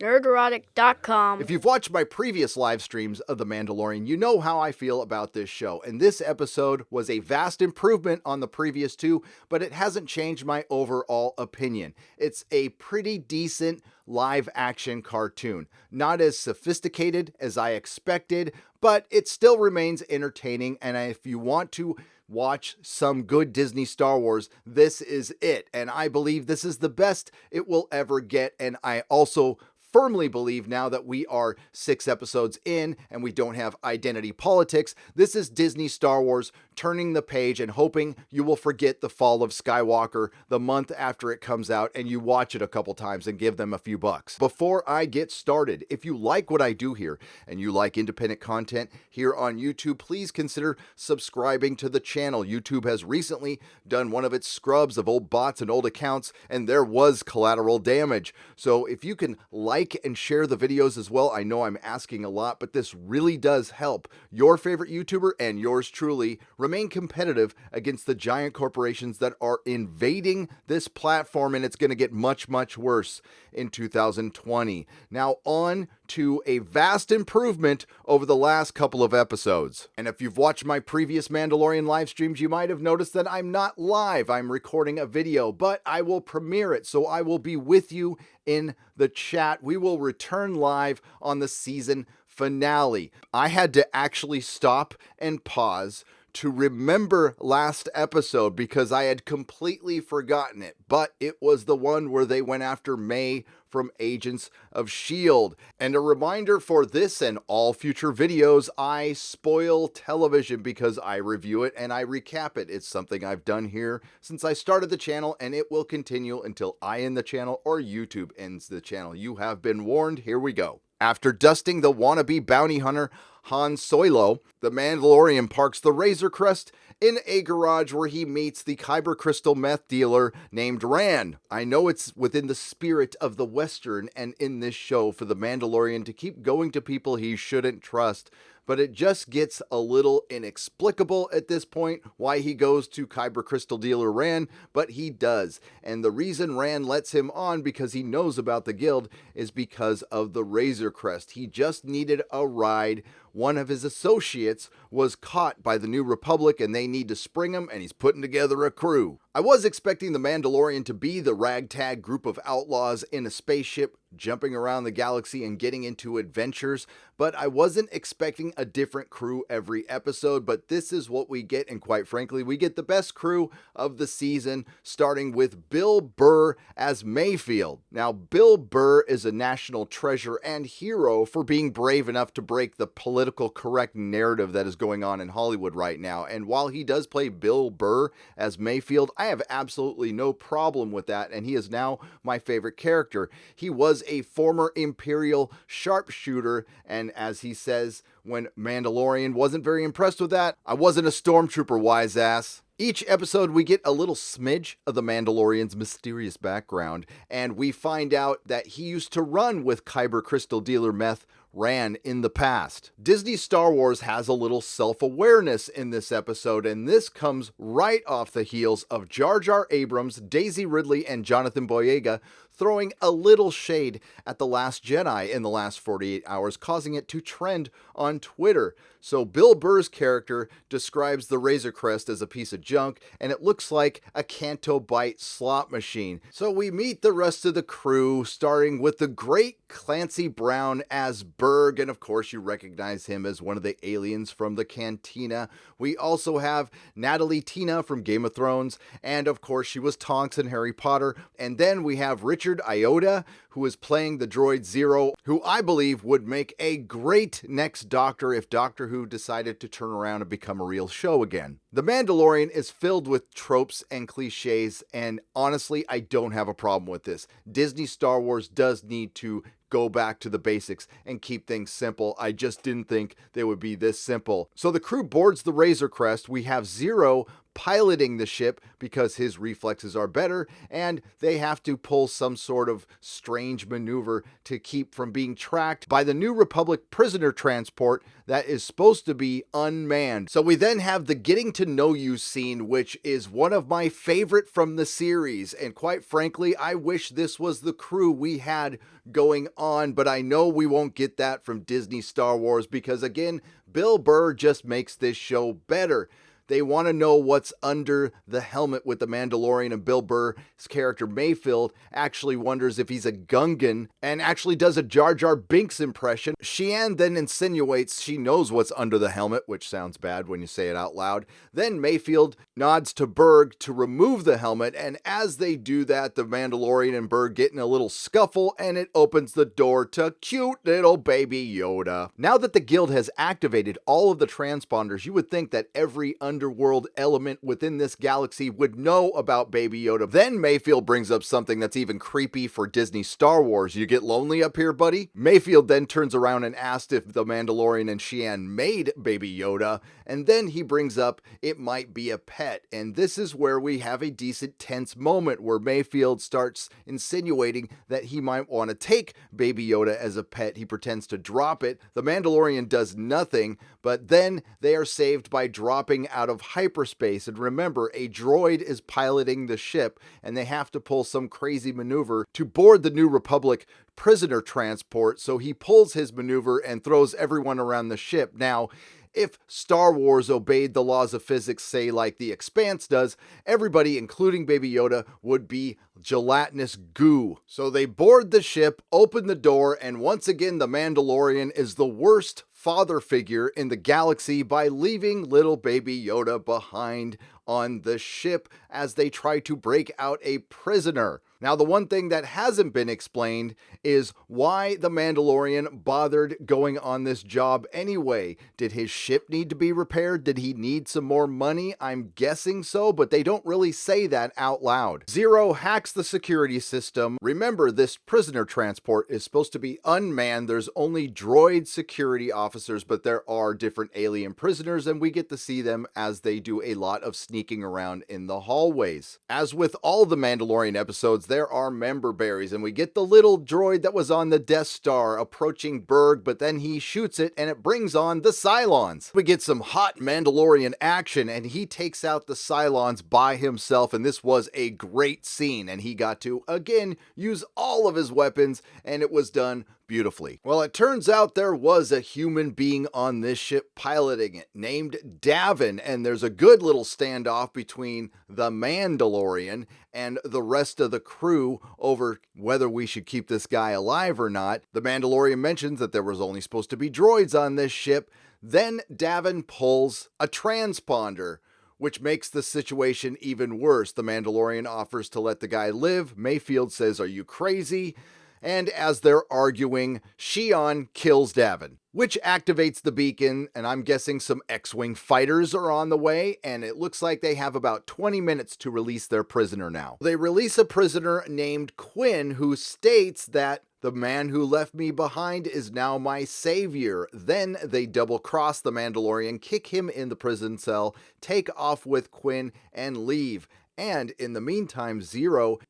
Nerdrotic.com. If you've watched my previous live streams of The Mandalorian, you know how I feel about this show. And this episode was a vast improvement on the previous two, but it hasn't changed my overall opinion. It's a pretty decent live action cartoon. Not as sophisticated as I expected, but it still remains entertaining. And if you want to watch some good Disney Star Wars, this is it. And I believe this is the best it will ever get. And I also firmly believe, now that we are 6 episodes in and we don't have identity politics, this is Disney Star Wars turning the page and hoping you will forget The Fall of Skywalker the month after it comes out and you watch it a couple times and give them a few bucks. Before I get started, if you like what I do here and you like independent content here on YouTube, please consider subscribing to the channel. YouTube has recently done one of its scrubs of old bots and old accounts, and there was collateral damage. So if you can like and share the videos as well, I know I'm asking a lot, but this really does help your favorite YouTuber and yours truly remain competitive against the giant corporations that are invading this platform, and it's going to get much, much worse in 2020. Now on to a vast improvement over the last couple of episodes. And if you've watched my previous Mandalorian live streams, you might have noticed that I'm not live. I'm recording a video, but I will premiere it, so I will be with you in the chat. We will return live on the season finale. I had to actually stop and pause to remember last episode because I had completely forgotten it, but it was the one where they went after May from Agents of S.H.I.E.L.D. And a reminder for this and all future videos, I spoil television because I review it and I recap it. It's something I've done here since I started the channel, and it will continue until I end the channel or YouTube ends the channel. You have been warned. Here we go. After dusting the wannabe bounty hunter Han Solo, the Mandalorian parks the Razor Crest in a garage where he meets the Kyber crystal meth dealer named Rand. I know it's within the spirit of the Western and in this show for the Mandalorian to keep going to people he shouldn't trust, but it just gets a little inexplicable at this point why he goes to Kyber crystal dealer Rand, but he does. And the reason Rand lets him on, because he knows about the guild, is because of the Razor Crest. He just needed a ride. One of his associates was caught by the New Republic and they need to spring him, and he's putting together a crew. I was expecting the Mandalorian to be the ragtag group of outlaws in a spaceship jumping around the galaxy and getting into adventures, but I wasn't expecting a different crew every episode, but this is what we get, and quite frankly, we get the best crew of the season, starting with Bill Burr as Mayfield. Now, Bill Burr is a national treasure and hero for being brave enough to break the political correct narrative that is going on in Hollywood right now, and while he does play Bill Burr as Mayfield, I have absolutely no problem with that, and he is now my favorite character. He was a former Imperial sharpshooter, and as he says, when Mandalorian wasn't very impressed with that, I wasn't a stormtrooper, wise ass. Each episode, we get a little smidge of the Mandalorian's mysterious background, and we find out that he used to run with Kyber crystal dealer meth Rand in the past. Disney Star Wars has a little self-awareness in this episode, and this comes right off the heels of Jar Jar Abrams, Daisy Ridley, and Jonathan Boyega throwing a little shade at The Last Jedi in the last 48 hours, causing it to trend on Twitter. So Bill Burr's character describes the Razor Crest as a piece of junk, and it looks like a Canto Bight slot machine. So we meet the rest of the crew, starting with the great Clancy Brown as Berg, and of course you recognize him as one of the aliens from the Cantina. We also have Natalie Tina from Game of Thrones, and of course she was Tonks in Harry Potter. And then we have Richard Iota, who is playing the droid Zero, who I believe would make a great next Doctor if Doctor Who decided to turn around and become a real show again. The Mandalorian is filled with tropes and cliches, and honestly, I don't have a problem with this. Disney Star Wars does need to go back to the basics and keep things simple. I just didn't think they would be this simple. So the crew boards the Razor Crest. We have Zero piloting the ship because his reflexes are better, and they have to pull some sort of strange maneuver to keep from being tracked by the New Republic prisoner transport that is supposed to be unmanned. So we then have the getting to know you scene, which is one of my favorite from the series, and quite frankly, I wish this was the crew we had going on, but I know we won't get that from Disney Star Wars because, again, Bill Burr just makes this show better. They want to know what's under the helmet with the Mandalorian, and Bill Burr's character Mayfield actually wonders if he's a Gungan and actually does a Jar Jar Binks impression. Shian then insinuates she knows what's under the helmet, which sounds bad when you say it out loud. Then Mayfield nods to Berg to remove the helmet, and as they do that, the Mandalorian and Berg get in a little scuffle, and it opens the door to cute little baby Yoda. Now that the guild has activated all of the transponders, you would think that every underworld element within this galaxy would know about Baby Yoda. Then Mayfield brings up something that's even creepy for Disney Star Wars. You get lonely up here, buddy? Mayfield then turns around and asks if the Mandalorian and Shian made Baby Yoda, and then he brings up it might be a pet. And this is where we have a decent tense moment where Mayfield starts insinuating that he might want to take Baby Yoda as a pet. He pretends to drop it. The Mandalorian does nothing, but then they are saved by dropping out of hyperspace. And remember, a droid is piloting the ship, and they have to pull some crazy maneuver to board the New Republic prisoner transport. So he pulls his maneuver and throws everyone around the ship. Now, if Star Wars obeyed the laws of physics, say like The Expanse does, everybody, including Baby Yoda, would be gelatinous goo. So they board the ship, open the door, and once again the Mandalorian is the worst father figure in the galaxy by leaving little Baby Yoda behind on the ship as they try to break out a prisoner. Now, the one thing that hasn't been explained is why the Mandalorian bothered going on this job anyway. Did his ship need to be repaired? Did he need some more money? I'm guessing so, but they don't really say that out loud. Zero hacks the security system. Remember, this prisoner transport is supposed to be unmanned. There's only droid security officers, but there are different alien prisoners, and we get to see them as they do a lot of sneaking around in the hallways. As with all the Mandalorian episodes, there are member berries, and we get the little droid that was on the Death Star approaching Berg, but then he shoots it and it brings on the Cylons. We get some hot Mandalorian action, and he takes out the Cylons by himself, and this was a great scene, and he got to, again, use all of his weapons, and it was done beautifully. Well, it turns out there was a human being on this ship piloting it named Davin, and there's a good little standoff between the Mandalorian and the rest of the crew over whether we should keep this guy alive or not. The Mandalorian mentions that there was only supposed to be droids on this ship. Then Davin pulls a transponder, which makes the situation even worse. The Mandalorian offers to let the guy live. Mayfield says, "Are you crazy?" And as they're arguing, Shion kills Davin, which activates the beacon, and I'm guessing some X-Wing fighters are on the way, and it looks like they have about 20 minutes to release their prisoner now. They release a prisoner named Quinn, who states that the man who left me behind is now my savior. Then they double-cross the Mandalorian, kick him in the prison cell, take off with Quinn, and leave. And in the meantime, Zero,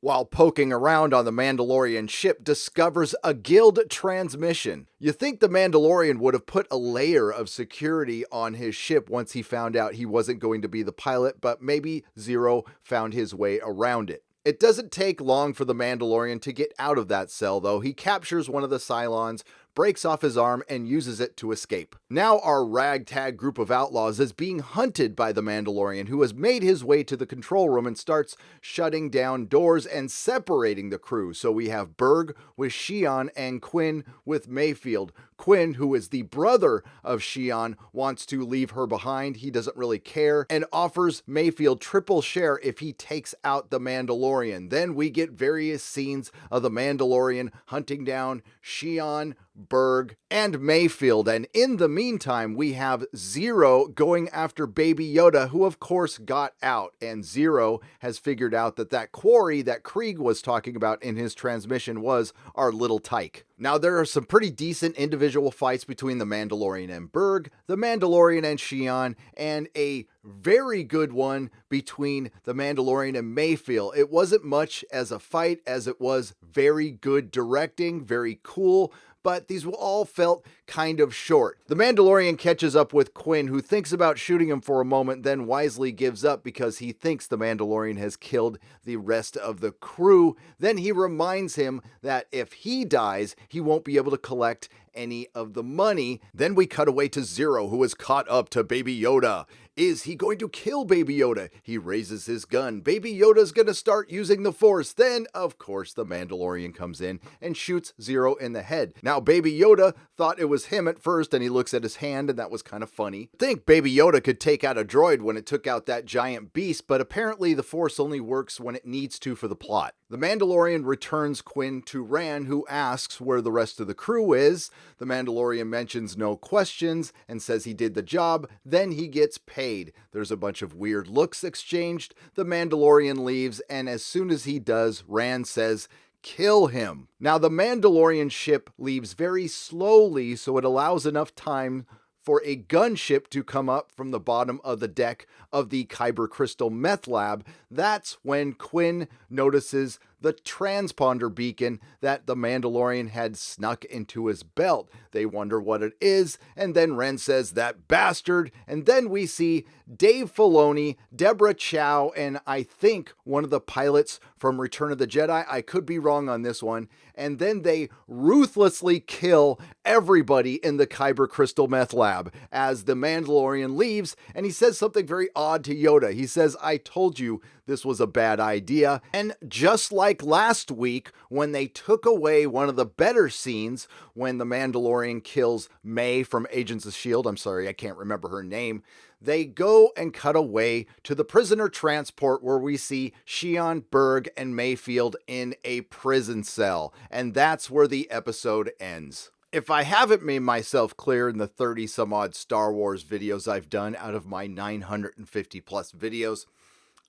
while poking around on the Mandalorian ship, discovers a guild transmission. You think the Mandalorian would have put a layer of security on his ship once he found out he wasn't going to be the pilot, but maybe Zero found his way around it. It doesn't take long for the Mandalorian to get out of that cell, though. He captures one of the Cylons, breaks off his arm, and uses it to escape. Now our ragtag group of outlaws is being hunted by the Mandalorian, who has made his way to the control room and starts shutting down doors and separating the crew. So we have Berg with Shion and Quinn with Mayfield. Quinn, who is the brother of Shion, wants to leave her behind. He doesn't really care and offers Mayfield triple share if he takes out the Mandalorian. Then we get various scenes of the Mandalorian hunting down Shion, Berg, and Mayfield, and in the meantime we have Zero going after Baby Yoda, who of course got out, and Zero has figured out that that quarry that Krieg was talking about in his transmission was our little tyke. Now there are some pretty decent individual fights between the Mandalorian and Berg, the Mandalorian and Shion, and a very good one between the Mandalorian and Mayfield. It wasn't much as a fight as it was very good directing, very cool, but these all felt kind of short. The Mandalorian catches up with Quinn, who thinks about shooting him for a moment, then wisely gives up because he thinks the Mandalorian has killed the rest of the crew. Then he reminds him that if he dies, he won't be able to collect any of the money. Then we cut away to Zero, who is caught up to Baby Yoda. Is he going to kill Baby Yoda? He raises his gun. Baby Yoda's gonna start using the Force. Then, of course, the Mandalorian comes in and shoots Zero in the head. Now, Baby Yoda thought it was him at first, and he looks at his hand, and that was kind of funny. I think Baby Yoda could take out a droid when it took out that giant beast, but apparently the Force only works when it needs to for the plot. The Mandalorian returns Quinn to Rand, who asks where the rest of the crew is. The Mandalorian mentions no questions and says he did the job. Then he gets paid. There's a bunch of weird looks exchanged. The Mandalorian leaves, and as soon as he does, Rand says, "Kill him." Now, the Mandalorian ship leaves very slowly, so it allows enough time for a gunship to come up from the bottom of the deck of the Kyber Crystal Meth Lab. That's when Quinn notices the transponder beacon that the Mandalorian had snuck into his belt. They wonder what it is, and then Ren says, "That bastard," and then we see Dave Filoni, Deborah Chow, and I think one of the pilots from Return of the Jedi. I could be wrong on this one. And then they ruthlessly kill everybody in the Kyber Crystal Meth Lab as the Mandalorian leaves, and he says something very odd to Yoda. He says, "I told you this was a bad idea." And just like last week, when they took away one of the better scenes, when the Mandalorian kills May from Agents of S.H.I.E.L.D., I'm sorry, I can't remember her name, they go and cut away to the prisoner transport where we see Shion, Berg, and Mayfield in a prison cell. And that's where the episode ends. If I haven't made myself clear in the 30 some odd Star Wars videos I've done out of my 950 plus videos,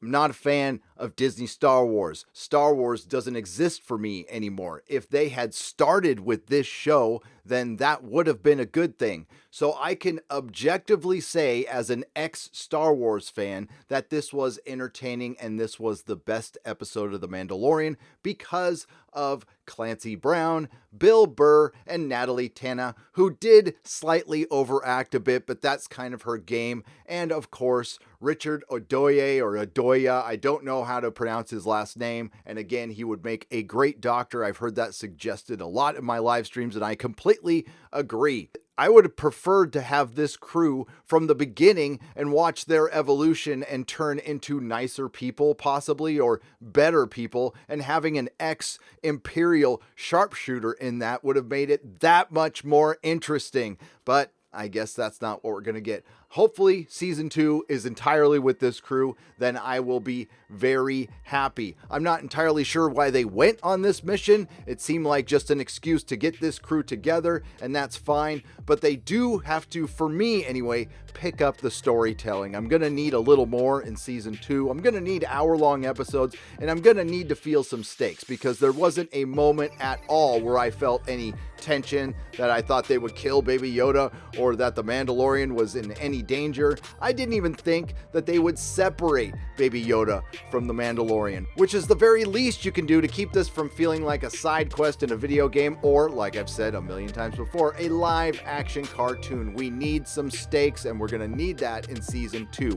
I'm not a fan of Disney Star Wars. Star Wars doesn't exist for me anymore. If they had started with this show, then that would have been a good thing. So I can objectively say, as an ex-Star Wars fan, that this was entertaining and this was the best episode of The Mandalorian because of Clancy Brown, Bill Burr, and Natalie Tena, who did slightly overact a bit, but that's kind of her game. And of course, Richard Odoye or Odoya, I don't know how to pronounce his last name. And again, he would make a great doctor. I've heard that suggested a lot in my live streams, and I completely agree. I would have preferred to have this crew from the beginning and watch their evolution and turn into nicer people, possibly, or better people, and having an ex-Imperial sharpshooter in that would have made it that much more interesting. But I guess that's not what we're going to get. Hopefully, season 2 is entirely with this crew. Then I will be very happy. I'm not entirely sure why they went on this mission. It seemed like just an excuse to get this crew together, and that's fine. But they do have to, for me anyway, pick up the storytelling. I'm going to need a little more in season 2. I'm going to need hour-long episodes, and I'm going to need to feel some stakes because there wasn't a moment at all where I felt any tension, that I thought they would kill Baby Yoda or that the Mandalorian was in any danger. I didn't even think that they would separate Baby Yoda from the Mandalorian, which is the very least you can do to keep this from feeling like a side quest in a video game or, like I've said a million times before, a live action cartoon. We need some stakes, and we're going to need that in season 2.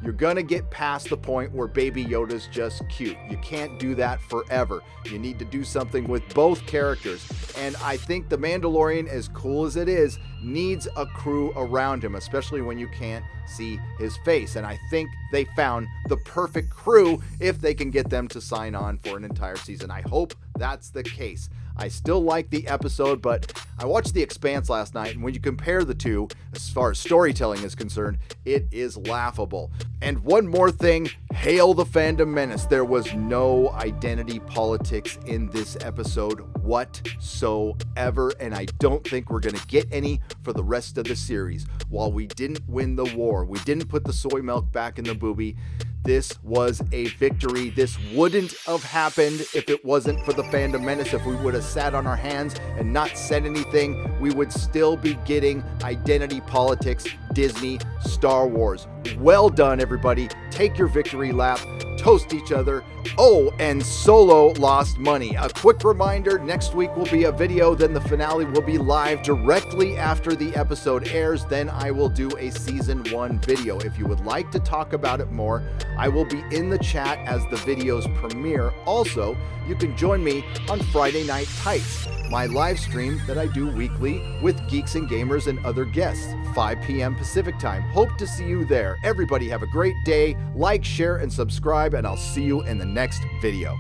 You're going to get past the point where Baby Yoda's just cute. You can't do that forever. You need to do something with both characters. And I think The Mandalorian, as cool as it is, needs a crew around him, especially when you can't see his face. And I think they found the perfect crew if they can get them to sign on for an entire season. I hope that's the case. I still like the episode, but I watched The Expanse last night, and when you compare the two, as far as storytelling is concerned, it is laughable. And one more thing, hail the fandom menace. There was no identity politics in this episode whatsoever, and I don't think we're going to get any for the rest of the series. While we didn't win the war, we didn't put the soy milk back in the boobie, this was a victory. This wouldn't have happened if it wasn't for the Fandom Menace. If we would have sat on our hands and not said anything, we would still be getting identity politics, Disney, Star Wars. Well done, everybody. Take your victory lap. Toast each other. Oh, and Solo lost money. A quick reminder, next week will be a video, then the finale will be live directly after the episode airs. Then I will do a season 1 video. If you would like to talk about it more, I will be in the chat as the videos premiere. Also, you can join me on Friday Night Tights, my live stream that I do weekly with geeks and gamers and other guests, 5 p.m. Pacific time. Hope to see you there. Everybody have a great day. Like, share, and subscribe, and I'll see you in the next video.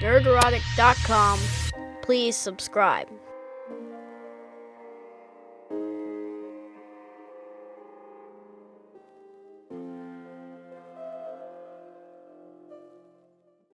Nerdrotic.com. Please subscribe.